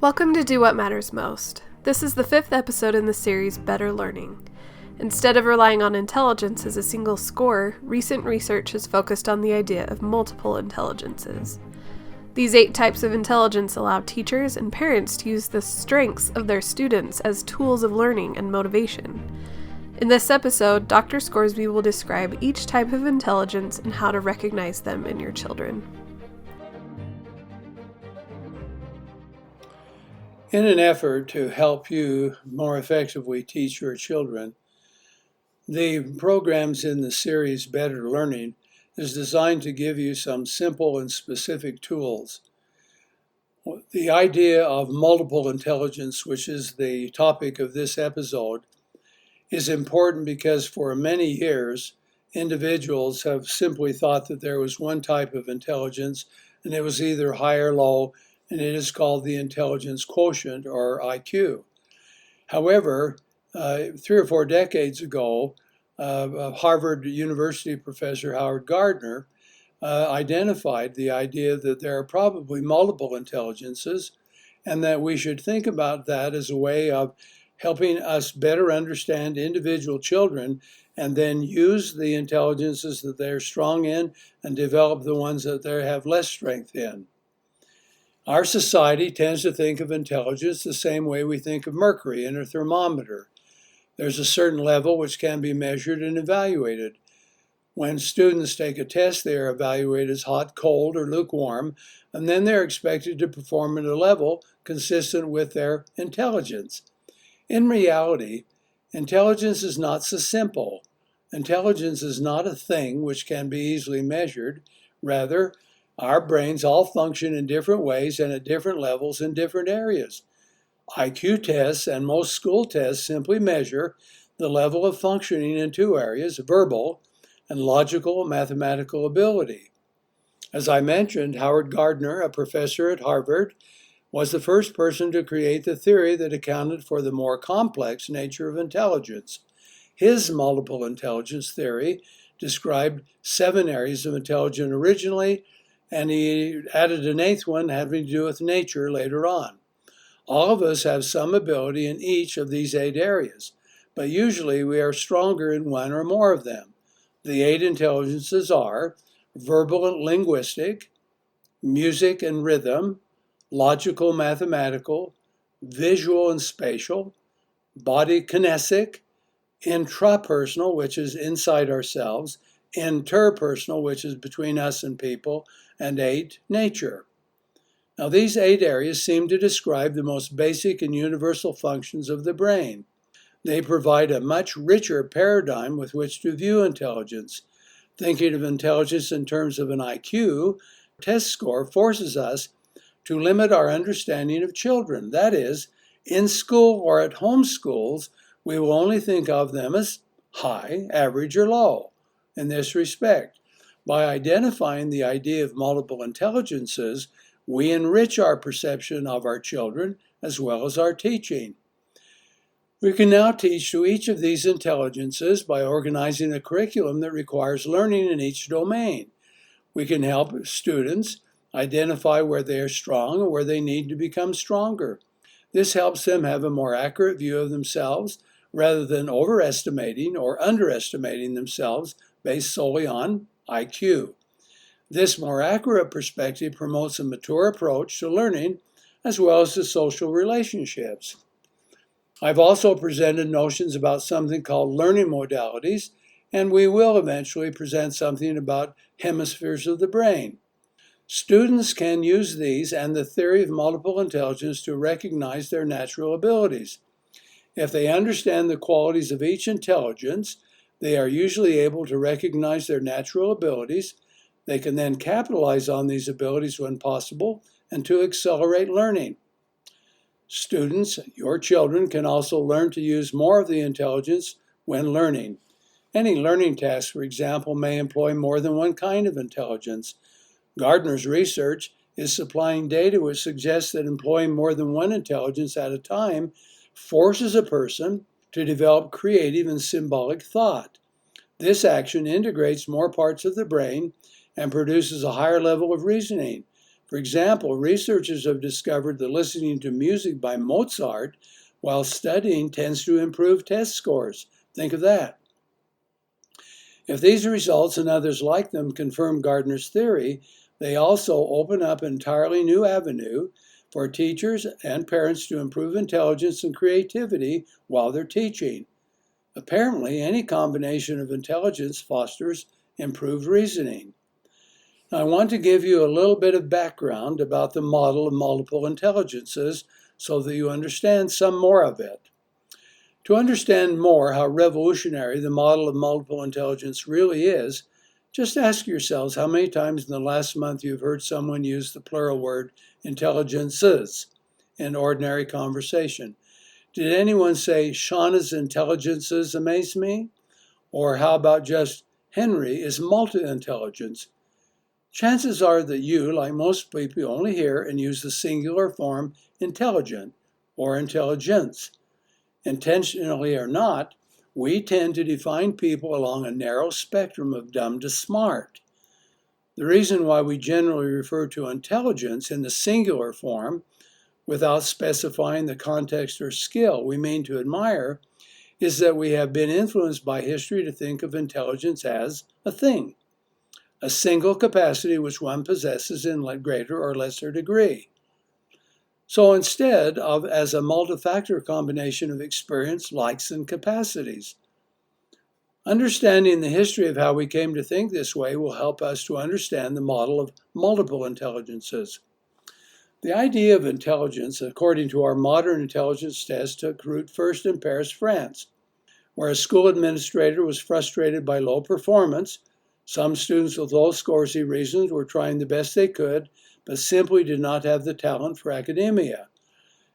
Welcome to Do What Matters Most. This is the 5th episode in the series Better Learning. Instead of relying on intelligence as a single score, recent research has focused on the idea of multiple intelligences. These 8 types of intelligence allow teachers and parents to use the strengths of their students as tools of learning and motivation. In this episode, Dr. Scoresby will describe each type of intelligence and how to recognize them in your children. In an effort to help you more effectively teach your children, the programs in the series Better Learning is designed to give you some simple and specific tools. The idea of multiple intelligence, which is the topic of this episode, is important because for many years, individuals have simply thought that there was one type of intelligence and it was either high or low, and it is called the intelligence quotient, or IQ. However, 3 or 4 decades ago, Harvard University professor Howard Gardner identified the idea that there are probably multiple intelligences, and that we should think about that as a way of helping us better understand individual children and then use the intelligences that they're strong in and develop the ones that they have less strength in. Our society tends to think of intelligence the same way we think of mercury in a thermometer. There's a certain level which can be measured and evaluated. When students take a test, they are evaluated as hot, cold, or lukewarm, and then they're expected to perform at a level consistent with their intelligence. In reality, intelligence is not so simple. Intelligence is not a thing which can be easily measured. Rather, our brains all function in different ways and at different levels in different areas. IQ tests and most school tests simply measure the level of functioning in 2 areas, verbal and logical mathematical ability. As I mentioned, Howard Gardner, a professor at Harvard, was the first person to create the theory that accounted for the more complex nature of intelligence. His multiple intelligence theory described 7 areas of intelligence originally, and he added an 8th one having to do with nature later on. All of us have some ability in each of these 8 areas, but usually we are stronger in 1 or more of them. The 8 intelligences are verbal and linguistic, music and rhythm, logical mathematical, visual and spatial, body kinesthetic, intrapersonal, which is inside ourselves, interpersonal, which is between us and people, and 8, nature. Now, these 8 areas seem to describe the most basic and universal functions of the brain. They provide a much richer paradigm with which to view intelligence. Thinking of intelligence in terms of an IQ test score forces us to limit our understanding of children. That is, in school or at home schools, we will only think of them as high, average, or low. In this respect, by identifying the idea of multiple intelligences, we enrich our perception of our children as well as our teaching. We can now teach to each of these intelligences by organizing a curriculum that requires learning in each domain. We can help students identify where they are strong and where they need to become stronger. This helps them have a more accurate view of themselves rather than overestimating or underestimating themselves based solely on IQ. This more accurate perspective promotes a mature approach to learning as well as to social relationships. I've also presented notions about something called learning modalities, and we will eventually present something about hemispheres of the brain. Students can use these and the theory of multiple intelligence to recognize their natural abilities. If they understand the qualities of each intelligence, they are usually able to recognize their natural abilities. They can then capitalize on these abilities when possible and to accelerate learning. Students, your children, can also learn to use more of the intelligence when learning. Any learning task, for example, may employ more than one kind of intelligence. Gardner's research is supplying data which suggests that employing more than one intelligence at a time forces a person to develop creative and symbolic thought. This action integrates more parts of the brain and produces a higher level of reasoning. For example, researchers have discovered that listening to music by Mozart while studying tends to improve test scores. Think of that. If these results and others like them confirm Gardner's theory, they also open up an entirely new avenue for teachers and parents to improve intelligence and creativity while they're teaching. Apparently, any combination of intelligence fosters improved reasoning. Now, I want to give you a little bit of background about the model of multiple intelligences so that you understand some more of it. To understand more how revolutionary the model of multiple intelligence really is, just ask yourselves how many times in the last month you've heard someone use the plural word intelligences in ordinary conversation. Did anyone say, Shauna's intelligences amaze me? Or how about just, Henry is multi-intelligence? Chances are that you, like most people, only hear and use the singular form intelligent or intelligence. Intentionally or not, we tend to define people along a narrow spectrum of dumb to smart. The reason why we generally refer to intelligence in the singular form without specifying the context or skill we mean to admire is that we have been influenced by history to think of intelligence as a thing, a single capacity which one possesses in greater or lesser degree. So instead of as a multi-factor combination of experience, likes, and capacities. Understanding the history of how we came to think this way will help us to understand the model of multiple intelligences. The idea of intelligence, according to our modern intelligence test, took root first in Paris, France, where a school administrator was frustrated by low performance. Some students with low Scoresby reasons were trying the best they could, but simply did not have the talent for academia.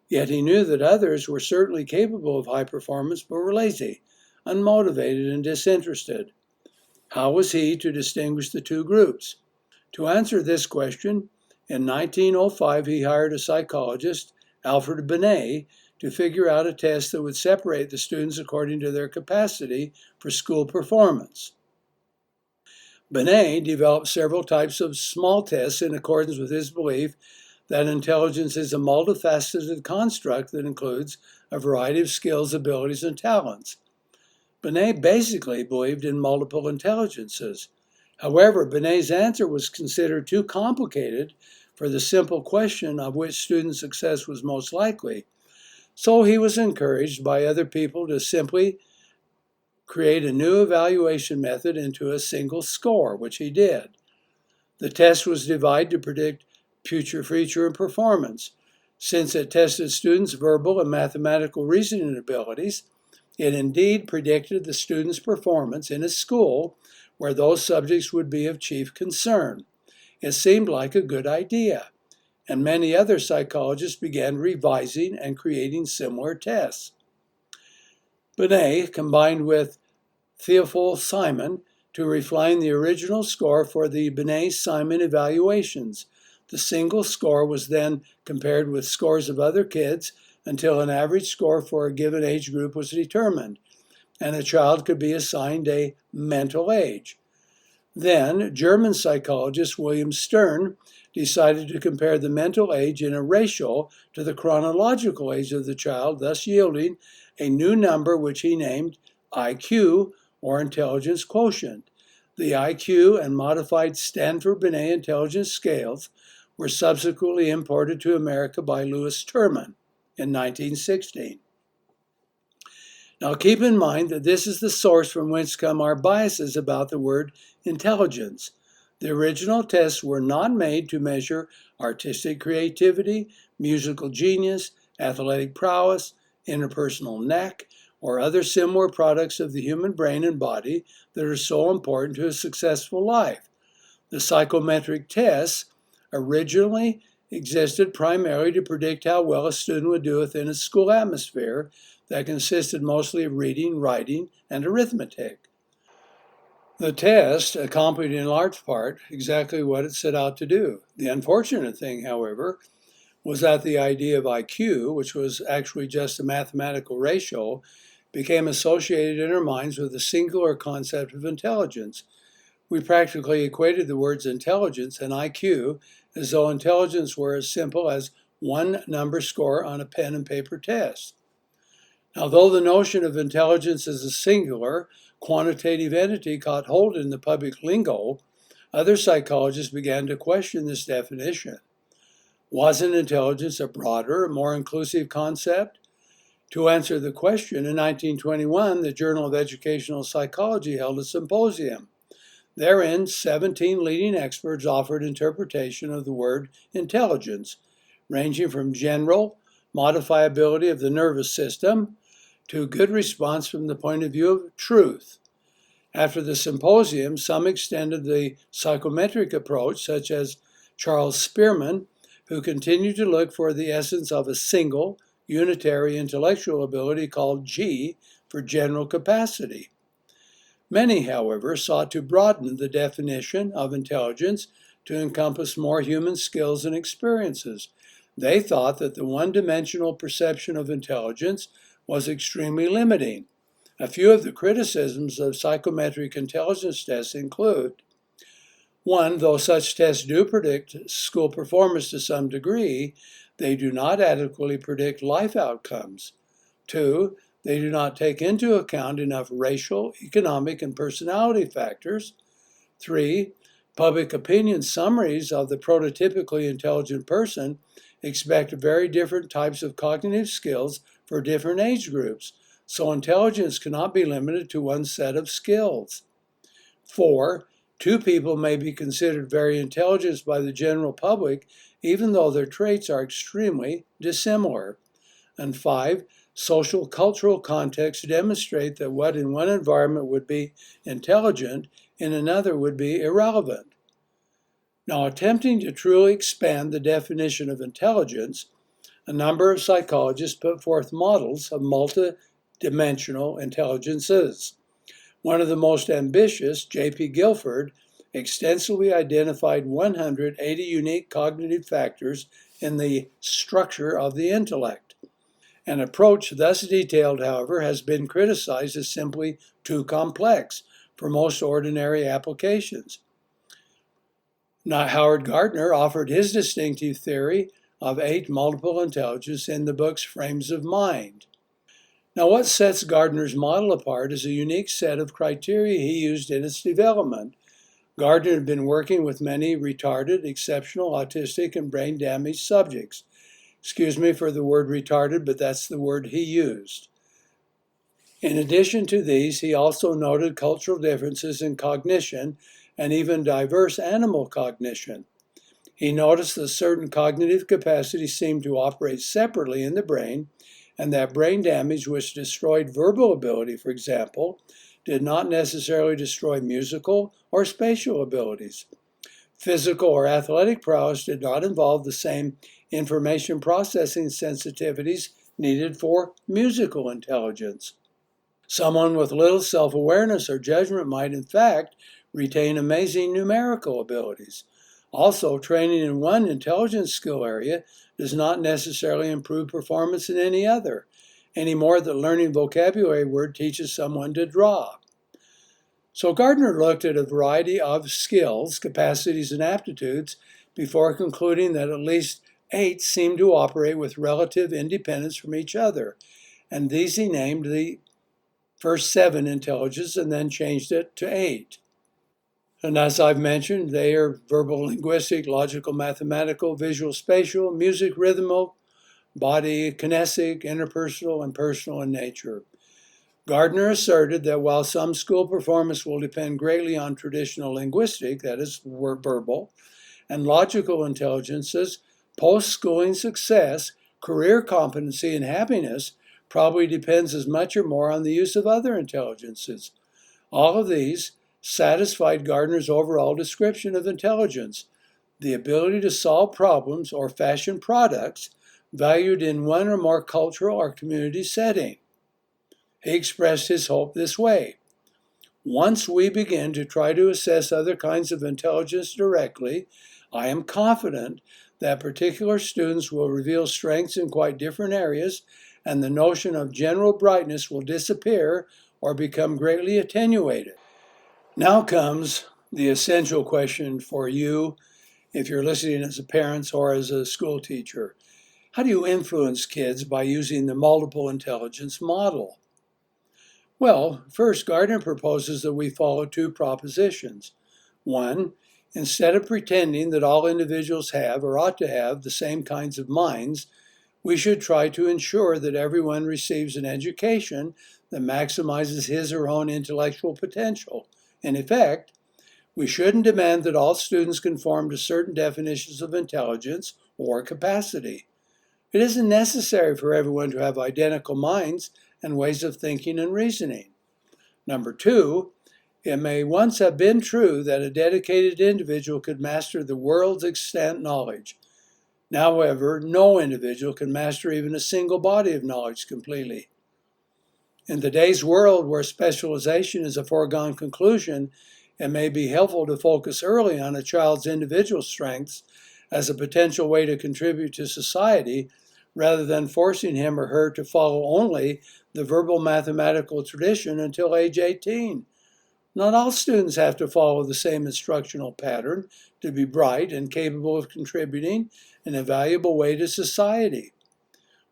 Yet he knew that others were certainly capable of high performance, but were lazy, unmotivated, and disinterested. How was he to distinguish the two groups? To answer this question, in 1905 he hired a psychologist, Alfred Binet, to figure out a test that would separate the students according to their capacity for school performance. Binet developed several types of small tests in accordance with his belief that intelligence is a multifaceted construct that includes a variety of skills, abilities, and talents. Binet basically believed in multiple intelligences. However, Binet's answer was considered too complicated for the simple question of which student success was most likely. So he was encouraged by other people to simply create a new evaluation method into a single score, which he did. The test was divided to predict future feature and performance. Since it tested students' verbal and mathematical reasoning abilities, it indeed predicted the students' performance in a school where those subjects would be of chief concern. It seemed like a good idea, and many other psychologists began revising and creating similar tests. Binet combined with Theophil Simon to refine the original score for the Binet-Simon evaluations. The single score was then compared with scores of other kids until an average score for a given age group was determined, and a child could be assigned a mental age. Then, German psychologist William Stern decided to compare the mental age in a ratio to the chronological age of the child, thus yielding a new number which he named IQ, or intelligence quotient. The IQ and modified Stanford-Binet intelligence scales were subsequently imported to America by Louis Terman in 1916. Now keep in mind that this is the source from whence come our biases about the word intelligence. The original tests were not made to measure artistic creativity, musical genius, athletic prowess, interpersonal knack, or other similar products of the human brain and body that are so important to a successful life. The psychometric tests originally existed primarily to predict how well a student would do within a school atmosphere that consisted mostly of reading, writing, and arithmetic. The test accomplished in large part exactly what it set out to do. The unfortunate thing, however, was that the idea of IQ, which was actually just a mathematical ratio, became associated in our minds with the singular concept of intelligence. We practically equated the words intelligence and IQ as though intelligence were as simple as one number score on a pen and paper test. Although the notion of intelligence as a singular, quantitative entity caught hold in the public lingo, other psychologists began to question this definition. Wasn't intelligence a broader, more inclusive concept? To answer the question, in 1921, the Journal of Educational Psychology held a symposium. Therein, 17 leading experts offered interpretation of the word intelligence, ranging from general modifiability of the nervous system to good response from the point of view of truth. After the symposium, some extended the psychometric approach, such as Charles Spearman, who continued to look for the essence of a single, unitary intellectual ability called G for general capacity. Many, however, sought to broaden the definition of intelligence to encompass more human skills and experiences. They thought that the one-dimensional perception of intelligence was extremely limiting. A few of the criticisms of psychometric intelligence tests include: 1. Though such tests do predict school performance to some degree, they do not adequately predict life outcomes. 2. They do not take into account enough racial, economic, and personality factors. 3. Public opinion summaries of the prototypically intelligent person expect very different types of cognitive skills for different age groups, so intelligence cannot be limited to one set of skills. 4. Two people may be considered very intelligent by the general public, even though their traits are extremely dissimilar. And 5. Social cultural contexts demonstrate that what in one environment would be intelligent, in another would be irrelevant. Now, attempting to truly expand the definition of intelligence, a number of psychologists put forth models of multi-dimensional intelligences. One of the most ambitious, J.P. Guilford, extensively identified 180 unique cognitive factors in the structure of the intellect. An approach thus detailed, however, has been criticized as simply too complex for most ordinary applications. Now, Howard Gardner offered his distinctive theory of 8 multiple intelligence in the book's Frames of Mind. Now, what sets Gardner's model apart is a unique set of criteria he used in its development. Gardner had been working with many retarded, exceptional, autistic, and brain-damaged subjects. Excuse me for the word retarded, but that's the word he used. In addition to these, he also noted cultural differences in cognition and even diverse animal cognition. He noticed that certain cognitive capacities seemed to operate separately in the brain, and that brain damage which destroyed verbal ability, for example, did not necessarily destroy musical or spatial abilities. Physical or athletic prowess did not involve the same information processing sensitivities needed for musical intelligence. Someone with little self-awareness or judgment might, in fact, retain amazing numerical abilities. Also, training in one intelligence skill area does not necessarily improve performance in any other, any more than learning vocabulary word teaches someone to draw. So Gardner looked at a variety of skills, capacities, and aptitudes before concluding that at least 8 seemed to operate with relative independence from each other, and these he named the first 7 intelligences and then changed it to 8. And as I've mentioned, they are verbal, linguistic, logical, mathematical, visual, spatial, music, rhythmic, body, kinesthetic, interpersonal, and personal in nature. Gardner asserted that while some school performance will depend greatly on traditional linguistic, that is, verbal, and logical intelligences, post-schooling success, career competency, and happiness probably depends as much or more on the use of other intelligences. All of these satisfied Gardner's overall description of intelligence, the ability to solve problems or fashion products valued in one or more cultural or community setting. He expressed his hope this way: once we begin to try to assess other kinds of intelligence directly, I am confident that particular students will reveal strengths in quite different areas, and the notion of general brightness will disappear or become greatly attenuated. Now comes the essential question for you if you're listening as a parent or as a school teacher. How do you influence kids by using the multiple intelligence model? Well, first, Gardner proposes that we follow two propositions. One, instead of pretending that all individuals have or ought to have the same kinds of minds, we should try to ensure that everyone receives an education that maximizes his or her own intellectual potential. In effect, we shouldn't demand that all students conform to certain definitions of intelligence or capacity. It isn't necessary for everyone to have identical minds and ways of thinking and reasoning. Number two, it may once have been true that a dedicated individual could master the world's extant knowledge. Now, however, no individual can master even a single body of knowledge completely. In today's world where specialization is a foregone conclusion, it may be helpful to focus early on a child's individual strengths as a potential way to contribute to society, rather than forcing him or her to follow only the verbal mathematical tradition until age 18. Not all students have to follow the same instructional pattern to be bright and capable of contributing in a valuable way to society.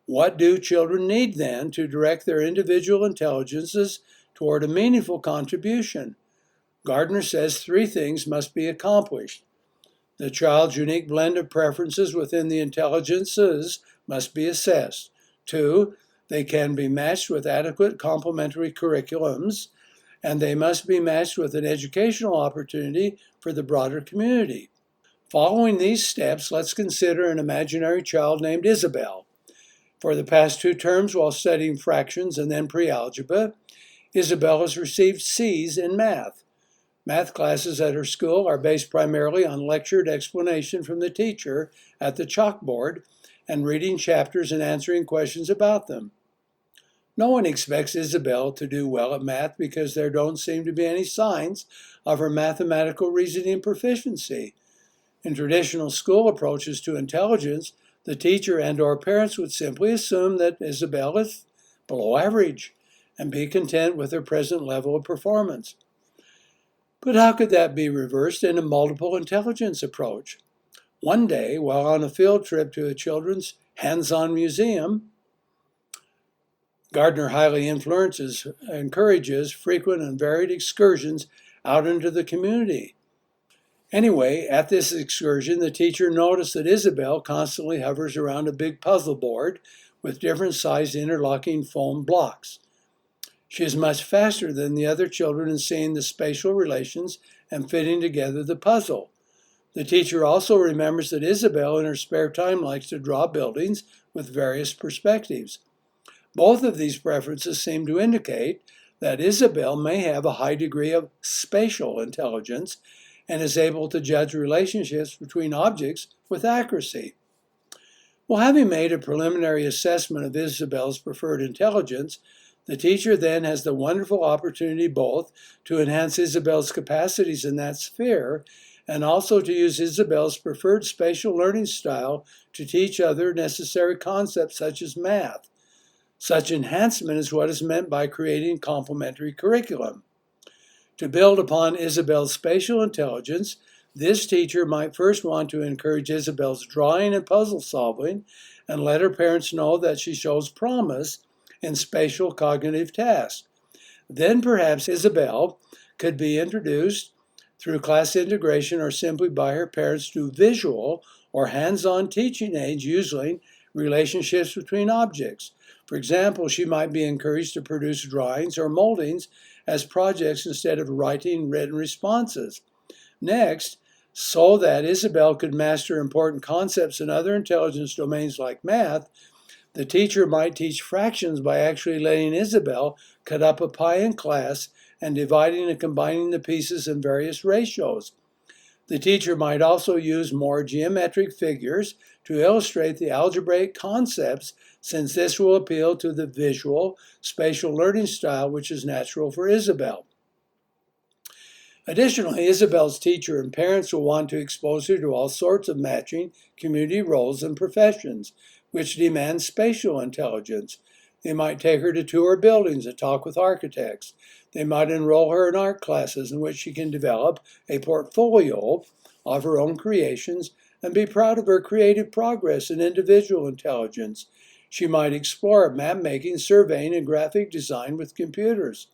What do children need then to direct their individual intelligences toward a meaningful contribution? Gardner says three things must be accomplished. The child's unique blend of preferences within the intelligences must be assessed. 2, they can be matched with adequate complementary curriculums, and they must be matched with an educational opportunity for the broader community. Following these steps, let's consider an imaginary child named Isabel. For the past 2 terms while studying fractions and then pre-algebra, Isabel has received C's in math. Math classes at her school are based primarily on lectured explanation from the teacher at the chalkboard and reading chapters and answering questions about them. No one expects Isabel to do well at math because there don't seem to be any signs of her mathematical reasoning proficiency. In traditional school approaches to intelligence, the teacher and/or parents would simply assume that Isabel is below average and be content with her present level of performance. But how could that be reversed in a multiple intelligence approach? One day, while on a field trip to a children's hands-on museum, Gardner highly encourages frequent and varied excursions out into the community. Anyway, at this excursion, the teacher noticed that Isabel constantly hovers around a big puzzle board with different sized interlocking foam blocks. She is much faster than the other children in seeing the spatial relations and fitting together the puzzle. The teacher also remembers that Isabel in her spare time likes to draw buildings with various perspectives. Both of these preferences seem to indicate that Isabel may have a high degree of spatial intelligence and is able to judge relationships between objects with accuracy. Well, having made a preliminary assessment of Isabel's preferred intelligence, the teacher then has the wonderful opportunity both to enhance Isabel's capacities in that sphere and also to use Isabel's preferred spatial learning style to teach other necessary concepts such as math. Such enhancement is what is meant by creating complementary curriculum. To build upon Isabel's spatial intelligence, this teacher might first want to encourage Isabel's drawing and puzzle solving and let her parents know that she shows promise in spatial cognitive tasks. Then perhaps Isabel could be introduced through class integration or simply by her parents to visual or hands-on teaching aids using relationships between objects. For example, she might be encouraged to produce drawings or moldings as projects instead of writing written responses. Next, so that Isabel could master important concepts in other intelligence domains like math, the teacher might teach fractions by actually letting Isabel cut up a pie in class and dividing and combining the pieces in various ratios. The teacher might also use more geometric figures to illustrate the algebraic concepts, since this will appeal to the visual, spatial learning style which is natural for Isabel. Additionally, Isabel's teacher and parents will want to expose her to all sorts of matching community roles and professions, which demand spatial intelligence. They might take her to tour buildings and talk with architects. They might enroll her in art classes in which she can develop a portfolio of her own creations and be proud of her creative progress and individual intelligence. She might explore map-making, surveying, and graphic design with computers.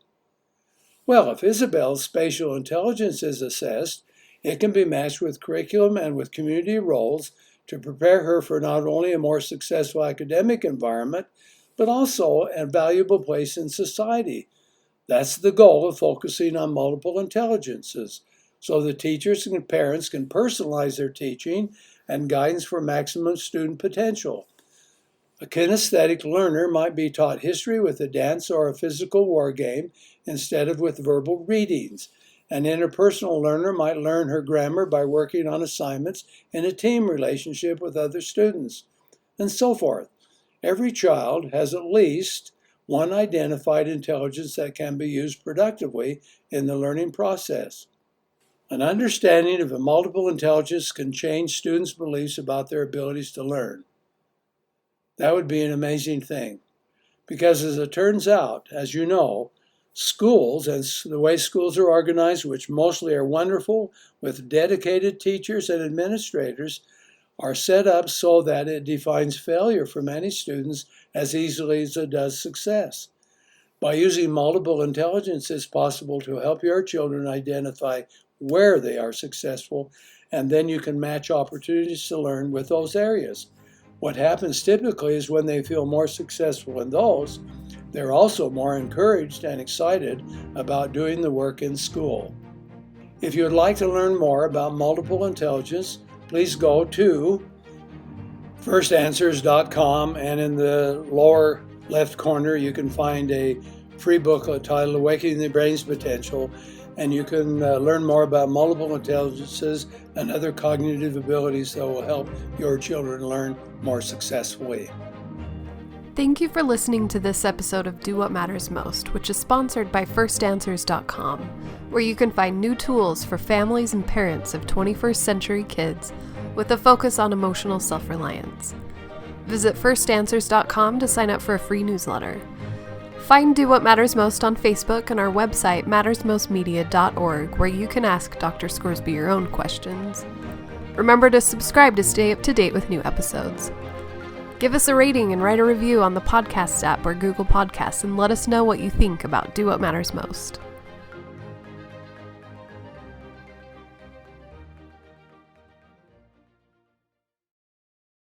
Well, if Isabel's spatial intelligence is assessed, it can be matched with curriculum and with community roles to prepare her for not only a more successful academic environment, but also a valuable place in society. That's the goal of focusing on multiple intelligences, so the teachers and parents can personalize their teaching and guidance for maximum student potential. A kinesthetic learner might be taught history with a dance or a physical war game instead of with verbal readings. An interpersonal learner might learn her grammar by working on assignments in a team relationship with other students, and so forth. Every child has at least one identified intelligence that can be used productively in the learning process. An understanding of a multiple intelligence can change students' beliefs about their abilities to learn. That would be an amazing thing. Because as it turns out, as you know, schools and the way schools are organized, which mostly are wonderful with dedicated teachers and administrators, are set up so that it defines failure for many students as easily as it does success. By using multiple intelligence, it's possible to help your children identify where they are successful, and then you can match opportunities to learn with those areas. What happens typically is when they feel more successful in those, they're also more encouraged and excited about doing the work in school. If you would like to learn more about multiple intelligence, please go to firstanswers.com, and in the lower left corner you can find a free booklet titled Awakening the Brain's Potential, and you can learn more about multiple intelligences and other cognitive abilities that will help your children learn more successfully. Thank you for listening to this episode of Do What Matters Most, which is sponsored by firstanswers.com, where you can find new tools for families and parents of 21st century kids with a focus on emotional self-reliance. Visit firstanswers.com to sign up for a free newsletter. Find Do What Matters Most on Facebook and our website, mattersmostmedia.org, where you can ask Dr. Scoresby your own questions. Remember to subscribe to stay up to date with new episodes. Give us a rating and write a review on the podcast app or Google Podcasts, and let us know what you think about Do What Matters Most.